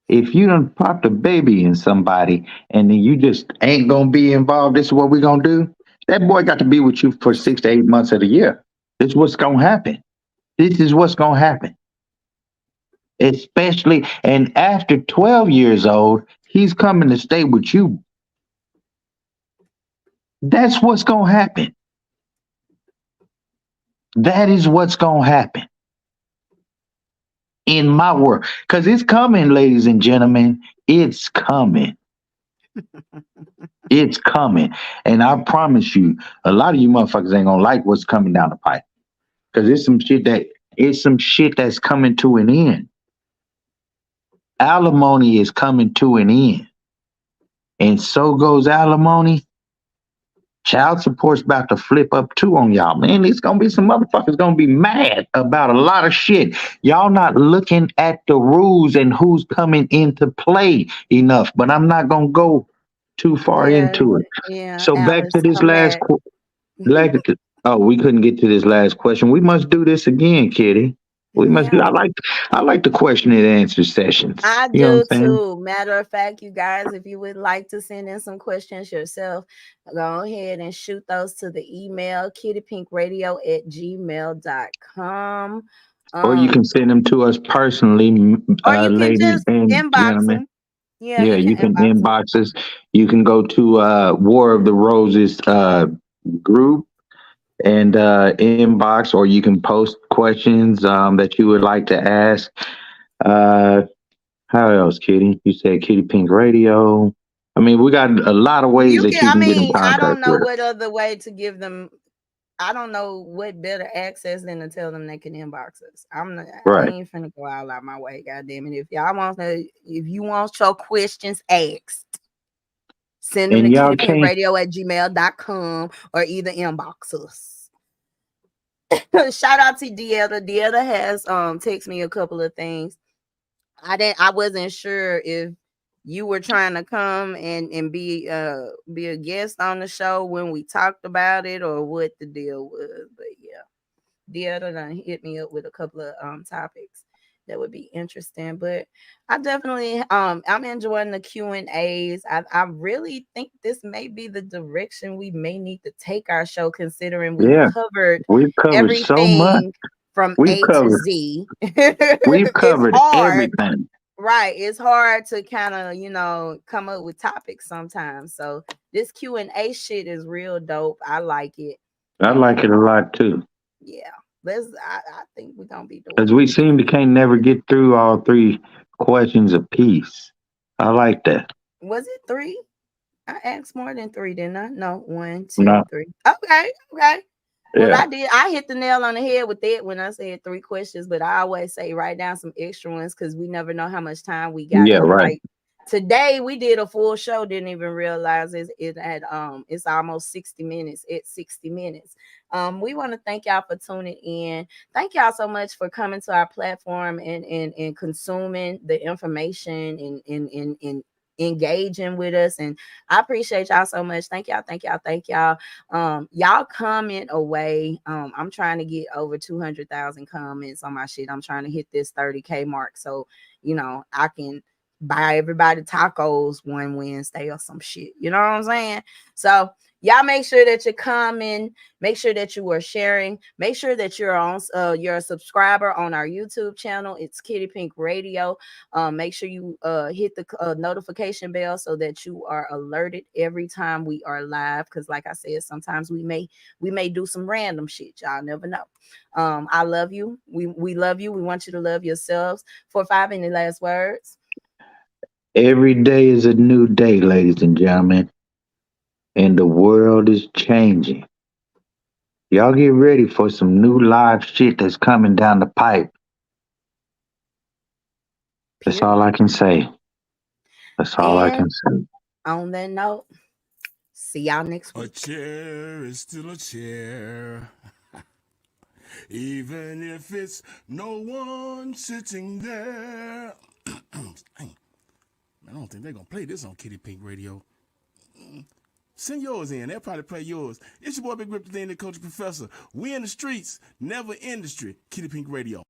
If you done popped a baby in somebody and then you just ain't gonna be involved, this is what we gonna do. That boy got to be with you for 6 to 8 months of the year. This is what's gonna happen. This is what's gonna happen. Especially and after 12 years old, he's coming to stay with you. That's what's gonna happen. That is what's gonna happen in my world. Because it's coming, ladies and gentlemen. It's coming. It's coming. And I promise you, a lot of you motherfuckers ain't gonna like what's coming down the pipe. Because it's some shit that's coming to an end. Alimony is coming to an end. And so goes alimony. Child support's about to flip up too on y'all, man. It's gonna be some motherfuckers gonna be mad about a lot of shit. Y'all not looking at the rules and who's coming into play enough. But I'm not gonna go too far Yeah, into it. yeah, So back to Alice, this come last. back. Oh, we couldn't get to this last question. We must do this again, Kitty. We must do. Yeah. I like the question and answer sessions. I You know what do I'm saying? too. Matter of fact, you guys, if you would like to send in some questions yourself, go ahead and shoot those to the email kittypinkradio@gmail.com. Or you can Um, send them to us personally, or you can ladies just and inbox gentlemen. them. Yeah, Yeah, you can you can inbox them. inbox us. You can go to War of the Roses group and inbox, or you can post questions that you would like to ask. Uh, how else, Kitty? You said Kitty Pink Radio. I mean, we got a lot of ways You that can, you I can get in mean, I contact don't know with us. what other way to give them. I don't know what better access than to tell them they can inbox us. I Right. ain't finna go all out my way, goddamn it. If you want your questions asked, send them to And y'all can't. kittypinkradio@gmail.com or either inbox us. Shout out to Dieta. Dieta has text me a couple of things. I wasn't sure if you were trying to come and be a guest on the show when we talked about it or what the deal was. But yeah. The other done hit me up with a couple of topics that would be interesting. But I definitely I'm enjoying the Q&As. I really think this may be the direction we may need to take our show, considering we've Yeah, covered we've covered so much. everything from We've A to covered. Z. We've It's covered hard. everything. Right. It's hard to kind of, come up with topics sometimes. So this Q&A shit is real dope. I like it. I like it a Um, lot too, yeah, I think we're gonna be because doing we this. seem to can't never get through all three questions apiece. I like that. Was it three? I asked more than three, didn't I? No, one, two, No, three. Okay, okay. Well, yeah, I hit the nail on the head with that when I said three questions, but I always say write down some extra ones because we never know how much time we got. yeah, Because right. like today we did a full show, didn't even realize it's almost 60 minutes. It's 60 minutes. We want to thank y'all for tuning in. Thank y'all so much for coming to our platform and consuming the information and engaging with us. And I appreciate y'all so much. Thank y'all, thank y'all, thank y'all. Y'all comment away. I'm trying to get over 200,000 comments on my shit. I'm trying to hit this 30K mark, so I can buy everybody tacos one Wednesday or some shit. You know what I'm saying? So y'all make sure that you're coming, make sure that you are sharing, make sure that you're a subscriber on our YouTube channel. It's Kiddy Pink Radio. Make sure you hit the notification bell so that you are alerted every time we are live, because like I said, sometimes we may do some random shit. Y'all never know. I love you. We love you. We want you to love yourselves. 4-5, any last words? Every day is a new day, ladies and gentlemen, and the world is changing. Y'all get ready for some new live shit that's coming down the pipe. That's all I can say. That's all I can say. On that note, see y'all next week. A chair is still a chair, even if it's no one sitting there. Man, I don't think they're going to play this on Kiddy Pink Radio. Send yours in. They'll probably play yours. It's your boy Big Rip, the Coach Professor. We in the streets, never industry. Kiddy Pink Radio.